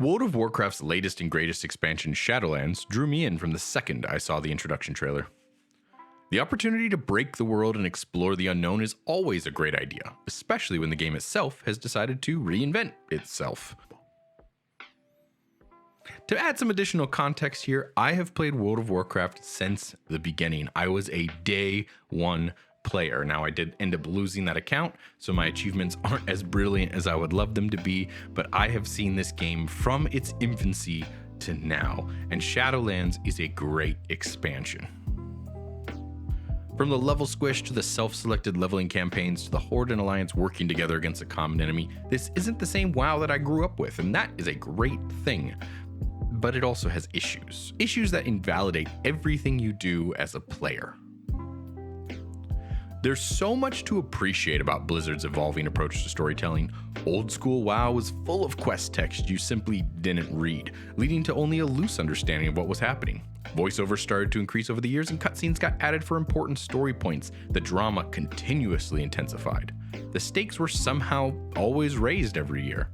World of Warcraft's latest and greatest expansion, Shadowlands, drew me in from the second I saw the introduction trailer. The opportunity to break the world and explore the unknown is always a great idea, especially when the game itself has decided to reinvent itself. To add some additional context here, I have played World of Warcraft since the beginning. I was a day one player. Now, I did end up losing that account, so my achievements aren't as brilliant as I would love them to be, but I have seen this game from its infancy to now, and Shadowlands is a great expansion. From the level squish to the self-selected leveling campaigns to the Horde and Alliance working together against a common enemy, this isn't the same WoW that I grew up with, and that is a great thing. But it also has issues. Issues that invalidate everything you do as a player. There's so much to appreciate about Blizzard's evolving approach to storytelling. Old school WoW was full of quest text you simply didn't read, leading to only a loose understanding of what was happening. Voiceovers started to increase over the years and cutscenes got added for important story points. The drama continuously intensified. The stakes were somehow always raised every year.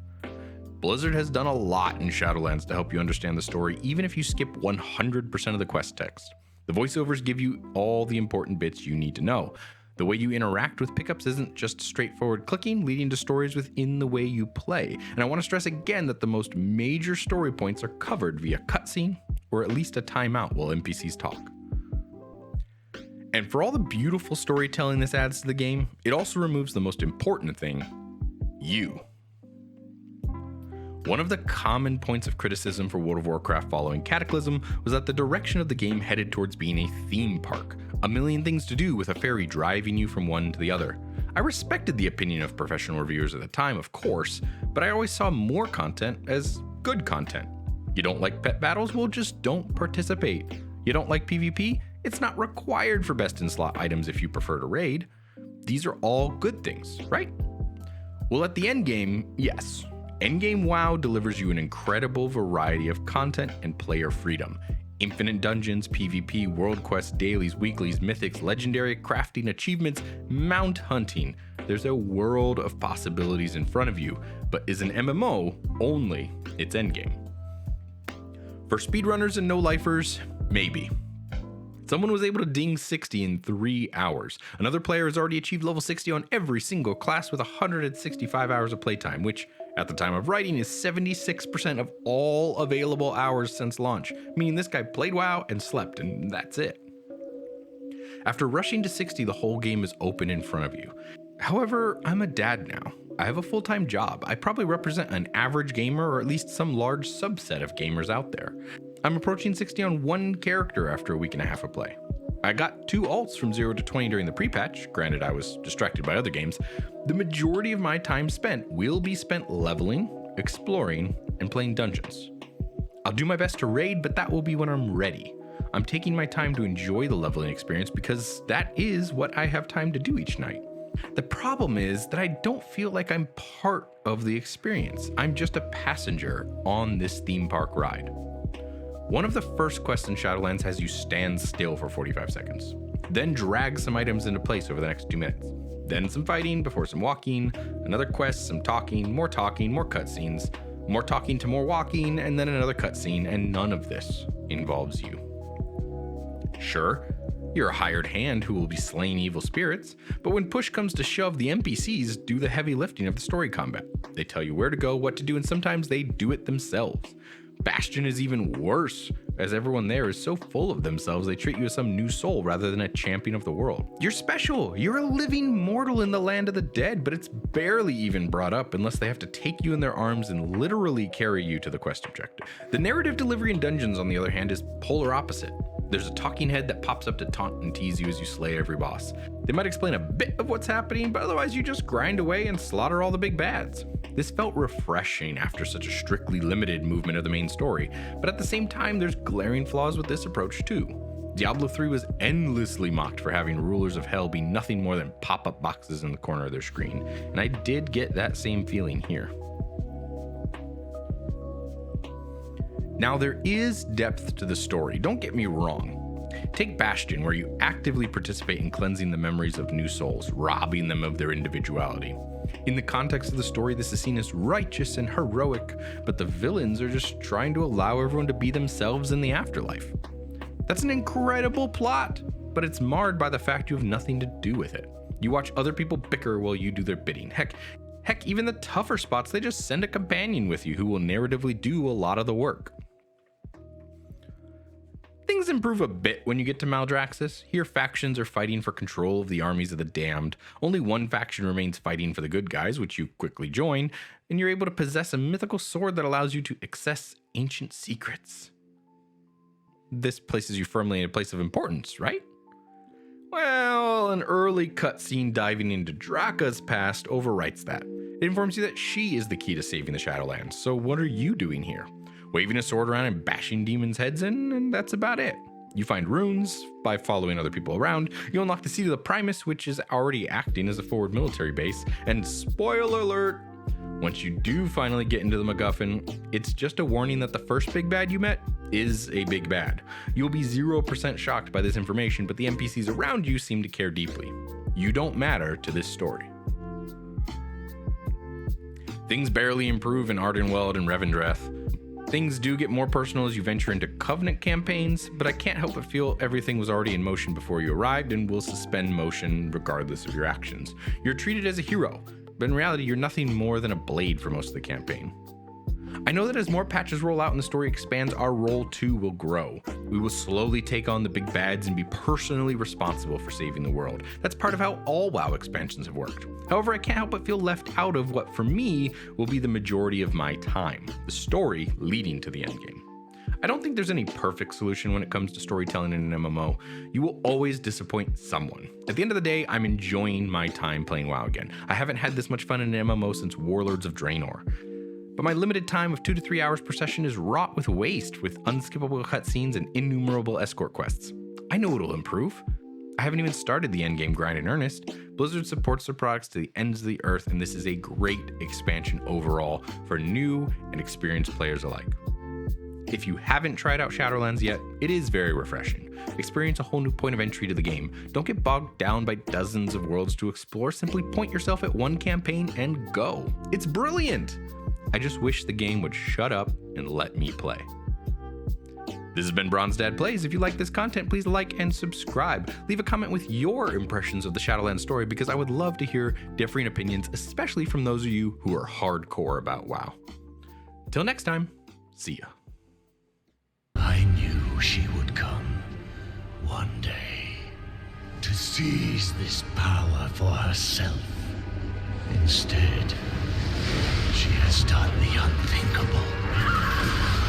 Blizzard has done a lot in Shadowlands to help you understand the story, even if you skip 100% of the quest text. The voiceovers give you all the important bits you need to know. The way you interact with pickups isn't just straightforward clicking, leading to stories within the way you play. And I want to stress again that the most major story points are covered via cutscene or at least a timeout while NPCs talk. And for all the beautiful storytelling this adds to the game, it also removes the most important thing, you. One of the common points of criticism for World of Warcraft following Cataclysm was that the direction of the game headed towards being a theme park, a million things to do with a ferry driving you from one to the other. I respected the opinion of professional reviewers at the time, of course, but I always saw more content as good content. You don't like pet battles? Well, just don't participate. You don't like PvP? It's not required for best in slot items if you prefer to raid. These are all good things, right? Well, at the end game, yes. Endgame WoW delivers you an incredible variety of content and player freedom. Infinite dungeons, PvP, world quests, dailies, weeklies, mythics, legendary crafting, achievements, mount hunting. There's a world of possibilities in front of you, but is an MMO only its endgame. For speedrunners and no-lifers, maybe. Someone was able to ding 60 in 3 hours. Another player has already achieved level 60 on every single class with 165 hours of playtime, which at the time of writing is 76% of all available hours since launch, meaning this guy played WoW and slept, and that's it. After rushing to 60, the whole game is open in front of you. However, I'm a dad now. I have a full-time job. I probably represent an average gamer, or at least some large subset of gamers out there. I'm approaching 60 on one character after a week and a half of play. I got 2 alts from 0 to 20 during the pre-patch, granted I was distracted by other games. The majority of my time spent will be spent leveling, exploring, and playing dungeons. I'll do my best to raid, but that will be when I'm ready. I'm taking my time to enjoy the leveling experience because that is what I have time to do each night. The problem is that I don't feel like I'm part of the experience. I'm just a passenger on this theme park ride. One of the first quests in Shadowlands has you stand still for 45 seconds, then drag some items into place over the next 2 minutes. Then some fighting before some walking, another quest, some talking, more cutscenes, more talking to more walking, and then another cutscene, and none of this involves you. Sure, you're a hired hand who will be slaying evil spirits, but when push comes to shove, the NPCs do the heavy lifting of the story combat. They tell you where to go, what to do, and sometimes they do it themselves. Bastion is even worse, as everyone there is so full of themselves they treat you as some new soul rather than a champion of the world. You're special, you're a living mortal in the land of the dead, but it's barely even brought up unless they have to take you in their arms and literally carry you to the quest objective. The narrative delivery in dungeons, on the other hand, is polar opposite. There's a talking head that pops up to taunt and tease you as you slay every boss. They might explain a bit of what's happening, but otherwise you just grind away and slaughter all the big bads. This felt refreshing after such a strictly limited movement of the main story, but at the same time there's glaring flaws with this approach too. Diablo 3 was endlessly mocked for having rulers of hell be nothing more than pop-up boxes in the corner of their screen, and I did get that same feeling here. Now, there is depth to the story, don't get me wrong. Take Bastion, where you actively participate in cleansing the memories of new souls, robbing them of their individuality. In the context of the story, this is seen as righteous and heroic, but the villains are just trying to allow everyone to be themselves in the afterlife. That's an incredible plot, but it's marred by the fact you have nothing to do with it. You watch other people bicker while you do their bidding. Heck, even the tougher spots, they just send a companion with you who will narratively do a lot of the work. Things improve a bit when you get to Maldraxxus. Here, factions are fighting for control of the armies of the damned. Only one faction remains fighting for the good guys, which you quickly join, and you're able to possess a mythical sword that allows you to access ancient secrets. This places you firmly in a place of importance, right? Well, an early cutscene diving into Draka's past overwrites that. It informs you that she is the key to saving the Shadowlands, so what are you doing here? Waving a sword around and bashing demons' heads in, and that's about it. You find runes by following other people around. You unlock the seat of the Primus, which is already acting as a forward military base. And spoiler alert, once you do finally get into the MacGuffin, it's just a warning that the first big bad you met is a big bad. You'll be 0% shocked by this information, but the NPCs around you seem to care deeply. You don't matter to this story. Things barely improve in Ardenweld and Revendreth. Things do get more personal as you venture into Covenant campaigns, but I can't help but feel everything was already in motion before you arrived and will suspend motion regardless of your actions. You're treated as a hero, but in reality you're nothing more than a blade for most of the campaign. I know that as more patches roll out and the story expands, our role too will grow. We will slowly take on the big bads and be personally responsible for saving the world. That's part of how all WoW expansions have worked. However, I can't help but feel left out of what for me will be the majority of my time, the story leading to the endgame. I don't think there's any perfect solution when it comes to storytelling in an MMO. You will always disappoint someone. At the end of the day, I'm enjoying my time playing WoW again. I haven't had this much fun in an MMO since Warlords of Draenor. But my limited time of 2 to 3 hours per session is wrought with waste, with unskippable cutscenes and innumerable escort quests. I know it'll improve. I haven't even started the endgame grind in earnest. Blizzard supports their products to the ends of the earth, and this is a great expansion overall for new and experienced players alike. If you haven't tried out Shadowlands yet, it is very refreshing. Experience a whole new point of entry to the game. Don't get bogged down by dozens of worlds to explore. Simply point yourself at one campaign and go. It's brilliant! I just wish the game would shut up and let me play. This has been Bronze Dad Plays. If you like this content, please like and subscribe. Leave a comment with your impressions of the Shadowlands story because I would love to hear differing opinions, especially from those of you who are hardcore about WoW. Till next time, see ya. I knew she would come one day to seize this power for herself. Instead, she has done the unthinkable.